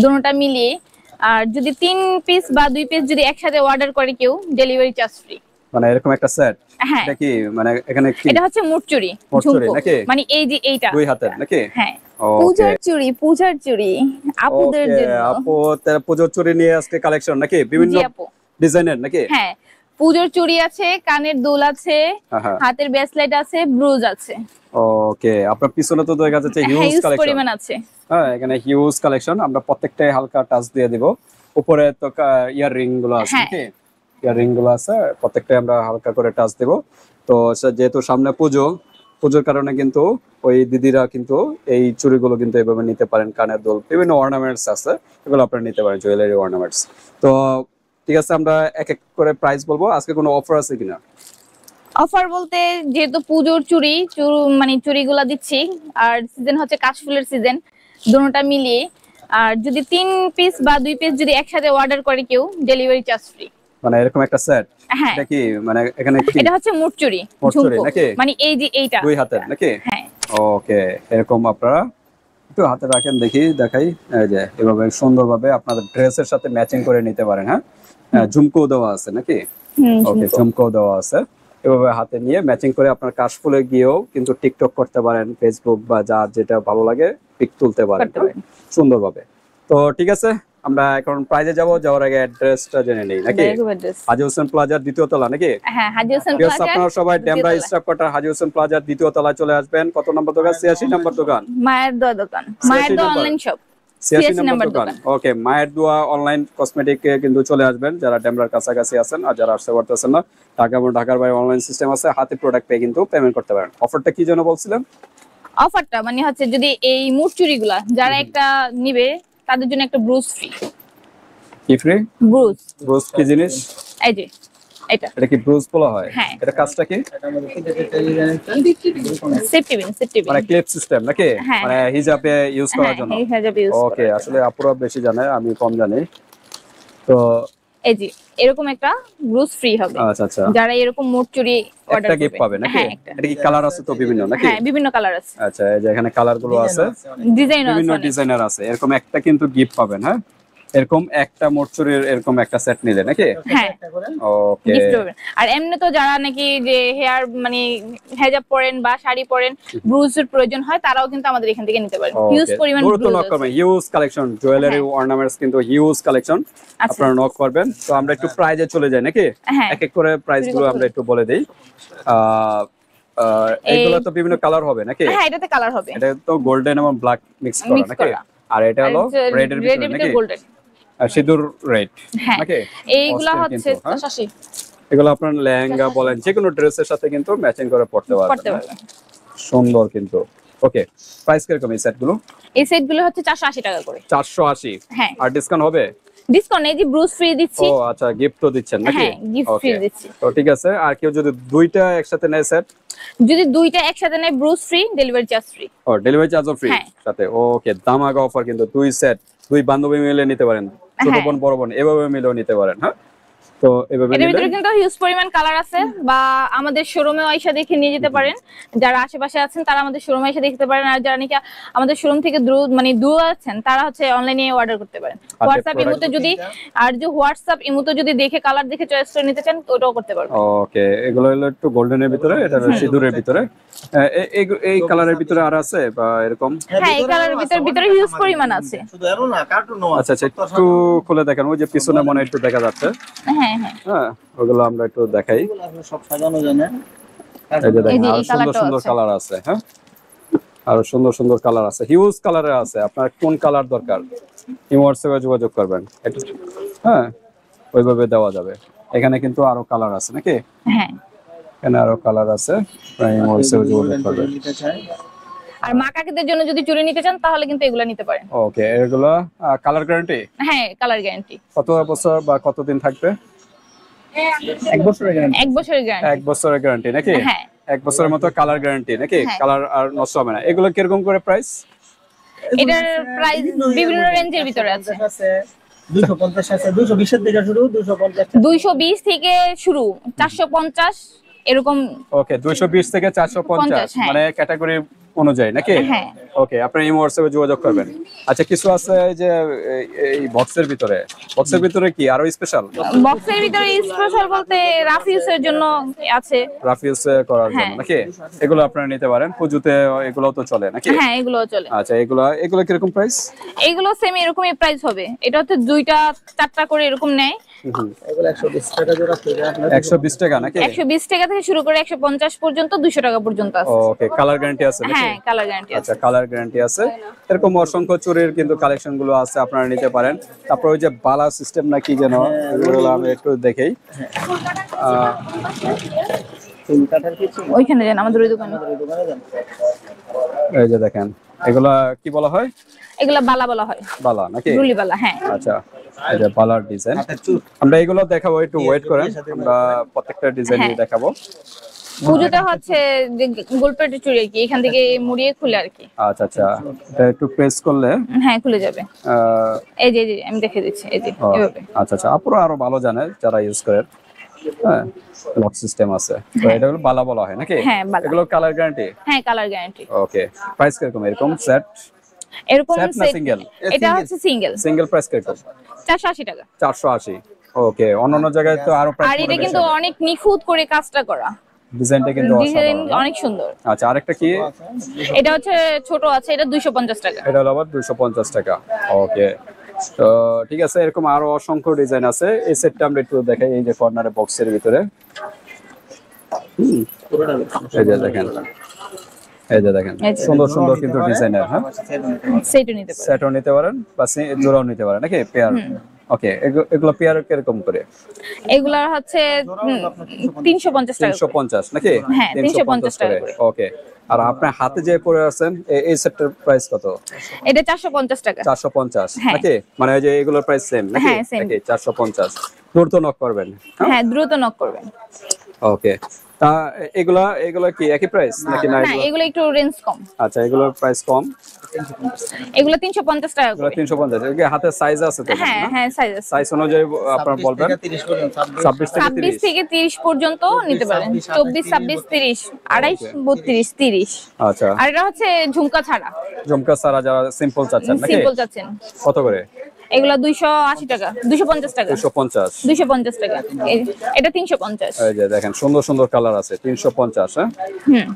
দুটোটা মিলিয়ে। আর যদি 3 পিস বা 2 পিস যদি একসাথে অর্ডার করে কেউ, ডেলিভারি চার্জ ফ্রি। মানে এরকম একটা সেট। হ্যাঁ, এটা কি মানে এখানে কি এটা হচ্ছে মুড়চুরি ঝুমকো নাকি? মানে এই যে এইটা দুই হাতের নাকি? হ্যাঁ, ওকে পূজার চুড়ি আপুদের ওকে জন্য। আপু তার পুজোর চুড়ি নিয়ে আজকে কালেকশন নাকি বিভিন্ন জি আপু, ডিজাইনের নাকি? হ্যাঁ পূজোর চুড়ি আছে, কানের দুল আছে, হাতের ব্রেসলেট আছে, ব্রুজ আছে। ওকে আপনার পিছনে তো দেখা যাচ্ছে হিউজ কালেকশন পরিমাণ আছে। হ্যাঁ এখানে হিউজ কালেকশন। আমরা প্রত্যেকটাই হালকা টাচ দিয়ে দিব। উপরে তো ইয়াররিং গুলো আছে নাকি? ইয়াররিং গুলো আছে, প্রত্যেকটাই আমরা হালকা করে টাচ দেব। তো যেহেতু সামনে পুজোর কারণে কিন্তু ওই দিদিরা কিন্তু এই চুড়িগুলো কিন্তু এভাবে নিতে পারেন। কানের দুল, বিভিন্ন অর্নামেন্টস আছে, এগুলো আপনারা নিতে পারেন, জুয়েলারি অর্নামেন্টস। তো ঠিক আছে, আমরা এক এক করে প্রাইস বলবো। আজকে কোনো অফার আছে কিনা? অফার বলতে যেহেতু পুজোর মানে চুড়িগুলা দিচ্ছি, আর সিজন হচ্ছে কাশফুলের সিজন, দুটোটা মিলিয়ে। আর যদি 3 পিস বা 2 পিস যদি একসাথে অর্ডার করে কেউ, ডেলিভারি চার্জ ফ্রি। মানে এরকম একটা সেট। হ্যাঁ, এটা কি মানে এখানে কি? এটা হচ্ছে মুড়চুরি ঝুমকো নাকি? মানে এই যে এইটা দুই হাতের নাকি? হ্যাঁ। ওকে এরকম আপনারা একটু হাতে রাখেন, দেখাই। এই যে এভাবে সুন্দরভাবে আপনাদের ড্রেসের সাথে ম্যাচিং করে নিতে পারেন। হ্যাঁ, ঝুমকো দেওয়া আছে নাকি? ওকে ঝুমকো দেওয়া আছে। এভাবে হাতে নিয়ে ম্যাচিং করে আপনার কাশফুলে গিয়েও কিন্তু টিকটক করতে পারেন, ফেসবুক বা যার যেটা ভালো লাগে পিক তুলতে পারেন সুন্দরভাবে। তো ঠিক আছে, আমরা এখন প্রাইজে যাওয়ার আগে অ্যাড্রেসটা জেনে নেই নাকি? হাজী হোসেন প্লাজার দ্বিতীয় তলা নাকি? হ্যাঁ, হাজী হোসেন প্লাজা। আপনারা সবাই ডেমরা স্টাফ কোয়ার্টার হাজী হোসেন প্লাজার দ্বিতীয় তলায় চলে আসবেন। কত নম্বর দোকান? 86 নম্বর দোকান, মায়ের দোয়া দোকান, মায়ের দোয়া অনলাইন শপ, 86 নম্বর দোকান। ওকে, মায়ের দোয়া অনলাইন কসমেটিক কিন্তু চলে আসবেন যারা ডেমরার কাছাকাছি আছেন। আর যারা আসতে পারতেছেন না, ঢাকা এবং ঢাকার বাইরে অনলাইন সিস্টেম আছে, হাতে প্রোডাক্ট পেয়ে কিন্তু পেমেন্ট করতে পারেন। অফারটা কি যেন বলছিলেন? অফারটা মানে হচ্ছে যদি এই মুড়চুরিগুলা যারা একটা নিবে, তাদের জন্য একটা ব্রুজ ফ্রি। কি ফ্রি? ব্রুজ কি জিনিস? এই যে এটা কি ব্রুজ বলা হয়? হ্যাঁ। এটা কাজটা কি? সেফটি বিন মানে ক্লিপ সিস্টেম নাকি? মানে হিজাবে ইউজ করার জন্য। ওকে, আসলে আপুরা বেশি জানে, আমি কম জানি। তো এই যে এরকম একটা ব্রুজ ফ্রি হবে। আচ্ছা, যারা এরকম মুড়চুরি অর্ডার করবে, একটা গিফট পাবে নাকি? এটা কি কালার আছে তো বিভিন্ন নাকি? হ্যাঁ, বিভিন্ন কালার আছে। আচ্ছা, এই যে এখানে কালার গুলো আছে, বিভিন্ন ডিজাইনার আছে। এরকম একটা কিন্তু গিফট পাবেন। হ্যাঁ, এরকম একটা মোটচুরির এরকম একটা সেট নিলে নাকি? হ্যাঁ, ওকে। আর এমনি তো যারা নাকি যে হেয়ার মানে হেজাব পরেন বা শাড়ি পরেন, ব্রুজের প্রয়োজন হয়, তারাও কিন্তু আমাদের এখান থেকে নিতে পারেন। হিউজ পরিমাণ ব্রুজ আছে, হিউজ কালেকশন, জুয়েলারি অর্নামেন্টস কিন্তু হিউজ কালেকশন। আপনারা নক করবেন। তো আমরা একটু প্রাইজে চলে যাই নাকি? এক এক করে প্রাইস গুলো আমরা একটু বলে দেই। এইগুলো তো বিভিন্ন কালার হবে নাকি? হ্যাঁ, এটাতে কালার হবে। এটা তো গোল্ডেন এবং ব্ল্যাক মিক্স করা নাকি? আর এটা হলো রেড এর ভিতরে নাকি? গোল্ডেন আর সিঁদুর রেড নাকি? এইগুলা হচ্ছে 80। এগুলো আপনার লেহেঙ্গা বলেন, যে কোনো ড্রেসের সাথে কিন্তু ম্যাচিং করে পড়তে পারবেন। সুন্দর কিন্তু। ওকে, প্রাইস কিরকম এই সেটগুলো? এই সেটগুলো হচ্ছে 480 টাকা করে। 480? হ্যাঁ। আর ডিসকাউন্ট হবে? ডিসকাউন্ট এই যে ব্রুজ ফ্রি দিচ্ছি। ও আচ্ছা, গিফট তো দিচ্ছেন নাকি? হ্যাঁ, গিফট ফ্রি দিচ্ছি। তো ঠিক আছে। আর কেউ যদি দুইটা একসাথে নেয় সেট? যদি দুইটা একসাথে নেয়, ব্রুজ ফ্রি, ডেলিভারি চার্জ ফ্রি। ও, ডেলিভারি চার্জও ফ্রি সাথে। ওকে, দামাগা অফার কিন্তু। দুই সেট, দুই বান্ধবী মিলে নিতে পারেন, ছোট বোন বড় বোন এভাবে মিলেও নিতে পারেন। হ্যাঁ, তো এভাবে এর ভিতরে কিন্তু হিউজ পরিমাণ কালার আছে, বা আমাদের শোরুমে আইসা দেখে নিয়ে যেতে পারেন। যারা আশেপাশে আছেন তারা আমাদের শোরুমে এসে দেখতে পারেন। আর যারা নাকি আমাদের শোরুম থেকে দূর আছেন, তারা হচ্ছে অনলাইনে অর্ডার করতে পারেন। হোয়াটসঅ্যাপ ইমোতে যদি দেখে কালার দেখে চয়েস করে নিতে চান, ওটাও করতে পারবেন। ওকে, এগুলো হলো একটু গোল্ডেনের ভিতরে, এটা সিঁদুরের ভিতরে। এই কালারের ভিতরে আর আছে বা এরকম? হ্যাঁ, এই কালারের ভিতরে হিউজ পরিমাণ আছে। শুধু এরো না, কার্টুনও আছে। আচ্ছা, একটু খুলে দেখেন, ওই যে পিছনে মনে একটু দেখা যাচ্ছে। হ্যাঁ, ওগুলো আমরা একটু দেখাই। সব সাজানো জানে। এই যে দেখেন, আর সুন্দর সুন্দর কালার আছে। হ্যাঁ, আর সুন্দর সুন্দর কালার আছে, হিউজ কালারের আছে। আপনার কোন কালার দরকার, হোয়াটসঅ্যাপে যোগাযোগ করবেন। হ্যাঁ, ওইভাবে দেওয়া যাবে। এখানে কিন্তু আরো কালার আছে নাকি? হ্যাঁ, এখানে আরো কালার আছে, হোয়াটসঅ্যাপে যোগাযোগ করবেন। আর মা কাকিদের জন্য যদি চুড়ি নিতে চান, তাহলে কিন্তু এগুলা নিতে পারেন। ওকে, এগুলো কালার গ্যারান্টি? হ্যাঁ, কালার গ্যারান্টি। কত বছর বা কতদিন থাকবে? 1 বছরের গ্যারান্টি। 1 বছরের গ্যারান্টি নাকি? হ্যাঁ, 1 বছরের মতো কালার গ্যারান্টি নাকি? কালার আর নষ্ট হবে না। এগুলো কিরকম করে প্রাইস? এটার প্রাইস বিভিন্ন রেঞ্জের ভিতরে আছে। 250 আছে, 220 এর থেকে শুরু, 220 থেকে শুরু, 450 এরকম। ওকে, 220 থেকে 450 মানে ক্যাটাগরি অনুযায়ী নাকি? হ্যাঁ। ওকে, আপনি এই হোয়াটসঅ্যাপে যোগাযোগ করবেন। আচ্ছা, কিছু আছে এই যে এই বক্সের ভিতরে কি আরো স্পেশাল? বক্সের ভিতরে স্পেশাল বলতে রাফিউসের জন্য আছে। রাফিউজ করার জন্য হ্যাঁ। নাকি? এগুলো আপনারা নিতে পারেন, পুজোতে এগুলো তো চলে নাকি? হ্যাঁ, এগুলো চলে। আচ্ছা, এগুলো কিরকম প্রাইস? এগুলো সেম এরকমই প্রাইস হবে। এটা হচ্ছে 2টা 4টা করে এরকম নেয়। এগুলো 120 টাকা জোড়া থেকে আপনার 120 টাকা নাকি? 120 টাকা থেকে শুরু করে 150 পর্যন্ত, 200 টাকা পর্যন্ত আছে। ওকে, কালার গ্যারান্টি আছে নাকি? হ্যাঁ, কালার গ্যারান্টি আছে। আচ্ছা, কালার গ্যারান্টি আছে। এরকম অসংখ্য চুরির কিন্তু কালেকশন গুলো আছে, আপনারা নিতে পারেন। তারপর ওই যে বালা সিস্টেম নাকি যেন, এগুলো আমি একটু দেখেই। তিন কাঠার কিছু ওইখানে যান, আমাদের ওই দোকানে। আমাদের এই দোকানে যান। এই যে দেখেন, এগুলা কি বলা হয়? এগুলা বালা বলা হয়, বালা নাকি? রুলি বালা। হ্যাঁ। আচ্ছা, এই যে বালার ডিজাইন হাতের চুল আমরা এগুলো দেখাবো, একটু ওয়েট করেন, আমরা প্রত্যেকটা ডিজাইনই হ্যাঁ। দেখাবো। পুজোতে হচ্ছে যে গোলপেটের চুড়ি আর কি, এখান থেকে মুড়িয়ে খুলে আর কি। আচ্ছা আচ্ছা, এটা একটু প্রেস করলে হ্যাঁ, খুলে যাবে। আহ, এই যে আমি দেখে দিচ্ছি, এই যে ও, এভাবে। আচ্ছা আচ্ছা, আপুরা আরো ভালো জানে যারা ইউজ করে। হ্যাঁ, লক সিস্টেম আছে, তো এটা হলো বালা বলা হয় নাকি? হ্যাঁ, বালা। এগুলো কালার গ্যারান্টি? হ্যাঁ, কালার গ্যারান্টি। ওকে, প্রাইস কিরকম এরকম সেট? এরকম সেট না set- সিঙ্গেল? এটা হচ্ছে সিঙ্গেল, সিঙ্গেল প্রাইস কিরকম? 480 টাকা। 480। ওকে, অন্যান্য জায়গায় তো আরো আর প্রাইস এটা কিন্তু অনেক নিখুঁত করে কাজটা করা, ডিজাইনটা কিন্তু ডিজাইন অসাধারণ। অনেক সুন্দর। আচ্ছা, আরেকটা কি? এটা হচ্ছে ছোট আছে, এটা 250 টাকা। এটা হলো আবার 250 টাকা। ওকে, তো ঠিক আছে, এরকম আরো অসংখ্য ডিজাইন আছে। এই সেটটা আমরা একটু দেখাই, এই যে কর্নারে বক্সের ভিতরে। এই যে দেখেন, এই যে দেখেন, এই যে। সুন্দর সুন্দর কিন্তু ডিজাইনের। হ্যাঁ, সেটও নিতে পারেন। সেটও নিতে পারেন বা জোড়াও নিতে পারেন নাকি? পেয়ার। ওকে, এগুলো পেয়ার কিরকম করে? এগুলা হচ্ছে 350 টাকা করে। 350 নাকি? হ্যাঁ, 350 টাকা করে। ওকে, আর আপনার হাতে যে পরে আছেন এই সেটটার প্রাইস কত? এটা 450 টাকা। 450 হ্যাঁ। নাকি? মানে এই যে এগুলোর প্রাইস সেম নাকি? হ্যাঁ, same। নাকি 450? দ্রুত নক করবেন। হ্যাঁ, দ্রুত নক করবেন। ওকে, তা এগুলা কি একই প্রাইস নাকি? না, না, এগুলো একটু রেঞ্জ কম। আচ্ছা, এগুলোর প্রাইস কম। এগুলো 350 টাকা এগুলো করে। 350। এর কি হাতে সাইজ আছে তো? হ্যাঁ হ্যাঁ, সাইজ আছে। সাইজ অনুযায়ী আপনারা বলবেন। 30 পর্যন্ত 26 থেকে 26 30। থেকে 30 পর্যন্ত নিতে পারেন। 24, 26, 30, 28, 32, 30। আচ্ছা, আর এটা হচ্ছে ঝুমকা ছাড়া, ঝুমকা সারা যারা সিম্পল চাচ্ছেন নাকি? সিম্পল চাচ্ছেন। কত করে? এগুলা 280 টাকা, 250 টাকা, 250। 250 টাকা। এটা 350। এই যে দেখেন, সুন্দর সুন্দর কালার আছে। 350। হ্যাঁ, হুম,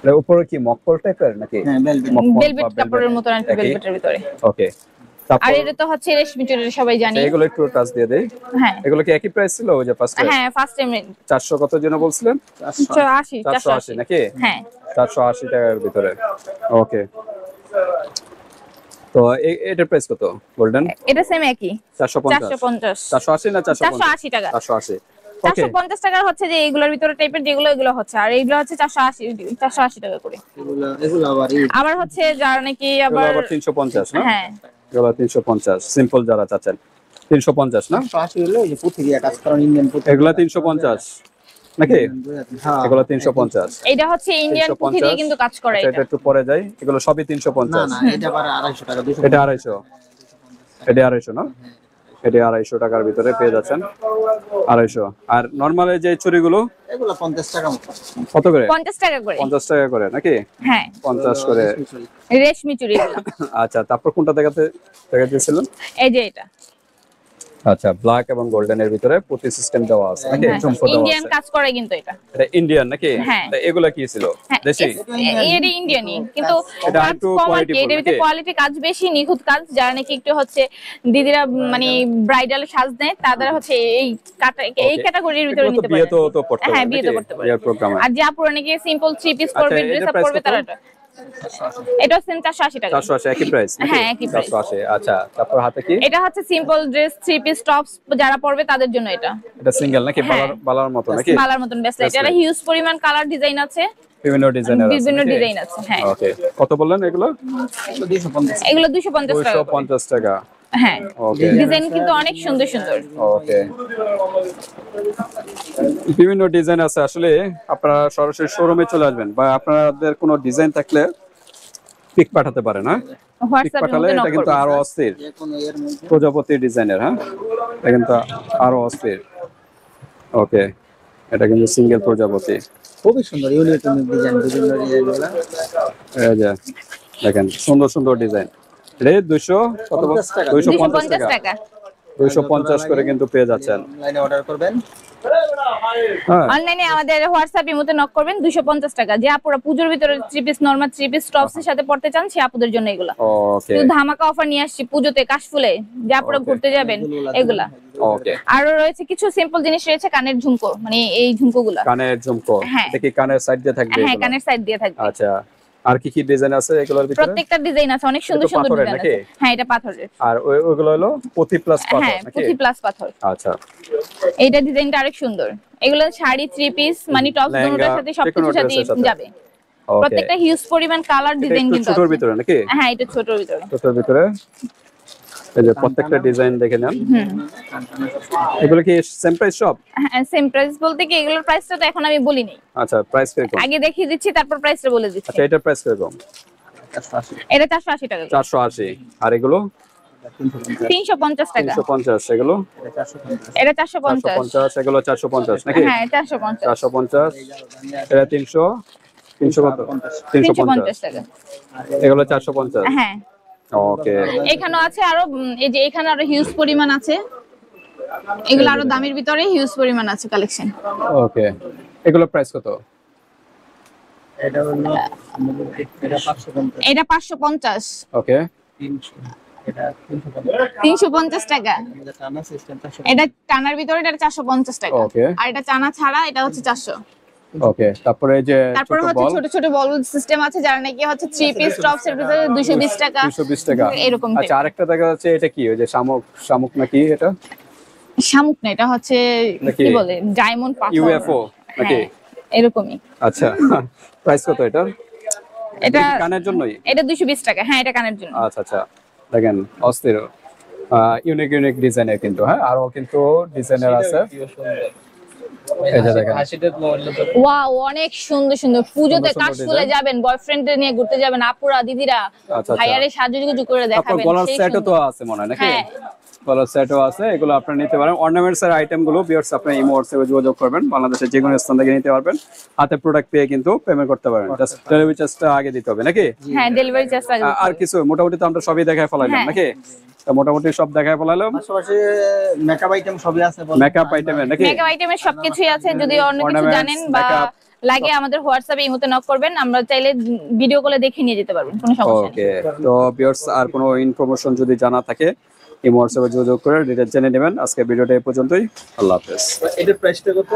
এর উপরে কি মক্কল টাইপের নাকি? হ্যাঁ, velvet। মক্কল বা ভেলভেট কাপড়ের মতো আর কি, একই? ভেলভেটের ভিতরে। ওকে, আর তারপর এটা তো হচ্ছে রেশমি চুড়ি, সবাই জানি। এগুলো একটু টাচ দিয়ে দেই। হ্যাঁ এগুলো কি একই প্রাইস ছিল ওই যে ফার্স্টে? হ্যাঁ, ফার্স্ট টাইম 400 কত যেন বলছিলেন? 480 480 নাকি? হ্যাঁ। 480 টাকার ভিতরে। ওকে, তো এটার প্রাইস কত গোল্ডেন? এটা সেম একই, 450। 450। 480 না 450? 480 টাকা। 480। ওকে, 450 টাকার হচ্ছে যে এগুলোর ভিতরে টাইপের যেগুলো, এগুলো হচ্ছে। আর এইগুলো হচ্ছে 480 টাকা করে। এগুলো আবার আবার হচ্ছে যারা নাকি এগুলো আবার আবার 350 না? হ্যাঁ, এগুলো 350 সিম্পল যারা চাচ্ছেন। 350 না? 180 হলো এই যে পুঁথি দিয়ে কাজ করা ইন্ডিয়ান পুঁথি। এগুলা 350 নাকি? হ্যাঁ, এগুলো 350। এটা হচ্ছে ইন্ডিয়ান পুঁথি দিয়ে কিন্তু কাজ করা আচ্ছা, এটা। এটা একটু পরে যাই। এগুলো সবই না 350। না, এটা আবার 250 টাকা, 200 এটা 250। এটা 250 না? এটা 250 টাকার ভিতরে পেয়ে যাচ্ছেন। 250। আর নরমাল যে চুড়িগুলো এগুলো 50 টাকা মতো। কত করে? 50 টাকা করে। 50 টাকা করে নাকি? হ্যাঁ, 50 করে। রেশমি চুড়ি এগুলো। আচ্ছা, তারপর কোনটা দেখাচ্ছিলেন? এই যে এটা। আচ্ছা, ব্ল্যাক এবং গোল্ডেন এর ভিতরে পুঁতি সিস্টেম দেওয়া আছে নাকি? ঝুমকো দেওয়া ইন্ডিয়ান আছে। কাজ করে কিন্তু এটা। এটা ইন্ডিয়ান নাকি? হ্যাঁ। তা এগুলা কি ছিল? হ্যাঁ, দেশি? এটা ইন্ডিয়ানই, কিন্তু এটা কাজ একটু কম আর quality কি। এটার full ভিতরে নাকি? কোয়ালিটি কাজ বেশি, নিখুঁত কাজ। যারা নাকি একটু হচ্ছে দিদিরা মানে ব্রাইডাল সাজ দেয়, তাদের হচ্ছে এই ক্যাটাগরির ভিতরে এগুলো তো নিতে বিয়ে পারে। তো পড়তে হ্যাঁ, পারে বিয়ে তো নাকি? করতে পারে। বিয়ের প্রোগ্রামে। আর যে আপুরা নাকি সিম্পল 3 পিস আচ্ছা, করবে, ড্রেস এটার আপ price করবে, কত? তারা এটা সেম 480 টাকা। 480 একই প্রাইস? হ্যাঁ, একই price। 480। আচ্ছা, তারপর হাতে কি? এটা হচ্ছে সিম্পল ড্রেস 3 পিস টপস যারা পরবে তাদের জন্য এটা। এটা সিঙ্গেল নাকি? হ্যাঁ। বালার মতো নাকি? বালার মতন ব্যাসলেট। এটা হিউজ পরিমাণ কালার ডিজাইন আছে, বিভিন্ন ডিজাইনের আছে বিভিন্ন নাকি? ডিজাইন আছে। হ্যাঁ, ওকে, কত বললেন এগুলো? এগুলো 250। এগুলো 250 টাকা করে। 250 টাকা। হ্যাঁ, ওকে, ডিজাইন কিন্তু অনেক সুন্দর সুন্দর। ওকে, বিভিন্ন ডিজাইন আছে। আসলে আপনারা সরাসরি শোরুমে চলে আসবেন, বা আপনাদের কোনো ডিজাইন থাকলে পিক পাঠাতে পারেন। হ্যাঁ, পিক হোয়াটসঅ্যাপের পাঠালে মধ্যে এটা নক কিন্তু করবেন। আরো অস্থির। যে কোনো এর মধ্যে প্রজাপতি ডিজাইনের। হ্যাঁ, এটা কিন্তু আরো অস্থির। ওকে, এটা কিন্তু সিঙ্গেল প্রজাপতি। খুবই সুন্দর, ইউনিক ডিজাইন, বিভিন্ন ডিজাইনগুলো। এই যে দেখেন সুন্দর সুন্দর ডিজাইন। রে 200 কত? 50 টাকা। 250 250 টাকা। টাকা 250 করে কিন্তু পেয়ে যাচ্ছেন। অনলাইনে অর্ডার করবেন। হ্যাঁ অনলাইনে আমাদের হোয়াটসঅ্যাপ ইমোতে নক করবেন 250 টাকা। যে আপুরা পূজোর ভিতরে 3 পিস নরমাল 3 পিস টপস এর সাথে পড়তে চান সে আপুদের জন্য এগুলা। ওকে শুধু ধামাকা অফার নিয়ে আসছি পূজোতে কাশফুলে, যে আপুরা Okay. ঘুরতে যাবেন এগুলা। ওকে। আরো রয়েছে কিছু সিম্পল জিনিস রয়েছে, কানের ঝুমকো, মানে এই ঝুমকোগুলা। কানের ঝুমকো, হ্যাঁ। এটা কি কানের সাইড দিয়ে থাকবে হ্যাঁ, এগুলো? কানের সাইড দিয়ে থাকবে। আচ্ছা, আর কি কি ডিজাইন আছে এগুলোর ভিতরে? প্রত্যেকটা ডিজাইন আছে, অনেক সুন্দর এটা সুন্দর পাথরের ডিজাইন নাকি? আছে। হ্যাঁ, এটা পাথরের। আর ওইগুলো হলো পতি প্লাস পাথর হ্যাঁ, নাকি? পুঁথি প্লাস পাথর। আচ্ছা, এইটা ডিজাইনটা আরেক সুন্দর। এগুলো শাড়ি 3 পিস মানে টপস লেহেঙ্গা, দুটোর সাথে সবকিছুর যেকোনো সাথে ড্রেসের সাথে। যাবে। ওকে। প্রত্যেকটা হিউজ পরিমাণ কালার ডিজাইন কিন্তু ছোটর আছে। ভিতরে নাকি? হ্যাঁ, এটা ছোটর ভিতরে। ছোটর ভিতরে এই যে প্রত্যেকটা ডিজাইন দেখে নেন। এগুলো কি সেম প্রাইস সব? হ্যাঁ, সেম প্রাইস বলতে কি এগুলোর প্রাইসটা তো এখন আমি বলিনি। আচ্ছা, প্রাইস কিরকম? আগে দেখিয়ে দিচ্ছি তারপর প্রাইসটা বলে দিচ্ছি। আচ্ছা, এটার প্রাইস কিরকম? 480, এটা 480 টাকা করে। 480। আর এগুলো 350, 350 টাকা। 350। এগুলো এটা 450। এটা 450। 450, এগুলো 450 নাকি? হ্যাঁ, 450। 450, এটা 300, 300 কত? 350 টাকা। এগুলো 450। হ্যাঁ, ওকে। এখানেও আছে আরো এই যে এখানে আরো হিউজ পরিমাণ আছে। এগুলো আরো দামের ভিতরে হিউজ পরিমাণ আছে কালেকশন। ওকে, এগুলো প্রাইস কত? এটা হলো এটা 550, এটা 550। ওকে, 300, এটা 350, 350 টাকা। এটা টানা সিস্টেম 450। এটা টানার ভিতরে এটা 450 টাকা। ওকে। আর এটা টানা ছাড়া এটা হচ্ছে 400। ওকে, তারপরে এই যে তারপরে ছোট হচ্ছে বল ছোট ছোট বল সিস্টেম আছে যারা নাকি হচ্ছে 3 পিস টপস এর ভিতরে 220 টাকা। 220 টাকা। এরকম আচ্ছা, আরেকটা দেখা যাচ্ছে, এটা কি ওই যে শামুক, শামুক নাকি এটা? শামুক না, এটা হচ্ছে নাকি? কি বলে ডায়মন্ড পাথর। ইউএফও নাকি? হ্যাঁ, এরকমই। আচ্ছা, প্রাইস কত এটা? এটা কি কানের জন্যই? এটা 220 টাকা। হ্যাঁ, এটা কানের জন্য। আচ্ছা আচ্ছা, দেখেন অস্থির, ইউনিক ইউনিক ডিজাইনের কিন্তু। হ্যাঁ, আরো কিন্তু ডিজাইনার আছে। এই যে দেখেন, ওয়াও, অনেক সুন্দর সুন্দর। পুজোতে সুন্দর সুন্দর কাশফুলে design। যাবেন, বয়ফ্রেন্ড নিয়ে ঘুরতে যাবেন, আপুরা দিদিরা আচ্ছা। ভাইয়ারে সাজুগুজু করে তারপর দেখাবেন। গলার সেই সেটও তো সুন্দর। আছে মনে হয় নাকি? হ্যাঁ। গলার সেটও আছে, এগুলো আপনারা নিতে পারেন। অর্নামেন্টস এর আইটেম গুলো ভিউয়ার্স আপনি ইমো হোয়াটসঅ্যাপে যোগাযোগ করবেন, বাংলাদেশের যে কোনো স্থান থেকে নিতে পারবেন। হাতে প্রোডাক্ট পেয়ে কিন্তু পেমেন্ট করতে পারবেন। জাস্ট ডেলিভারি চার্জটা আগে দিতে হবে নাকি? হ্যাঁ, ডেলিভারি চার্জ লাগে। আর কিছু মোটামুটি তো আমরা সবই দেখায় ফেলাইলাম হ্যাঁ। নাকি? তো মোটামুটি সব দেখায় ফেলাইলাম। পাশাপাশি মেকআপ আইটেম সবই আছে বলেন। মেকআপ আইটেমের নাকি? মেকআপ আইটেমের সবকিছুই আছে। যদি অন্য কিছু Ornaments, জানেন বা makeup, লাগে আমাদের হোয়াটসঅ্যাপে ইমোতে নক করবেন, আমরা চাইলে ভিডিও কলে দেখে নিয়ে যেতে পারবেন, কোনো সমস্যা নেই। ওকে, তো ভিউয়ার্স আর কোনো ইনফরমেশন যদি জানা থাকে ইমো হোয়াটসঅ্যাপে যোগাযোগ করে ডিটেইলস জেনে নেবেন। আজকে ভিডিওটা এই পর্যন্তই। আল্লাহ হাফেজ। এটার প্রাইসটা কত?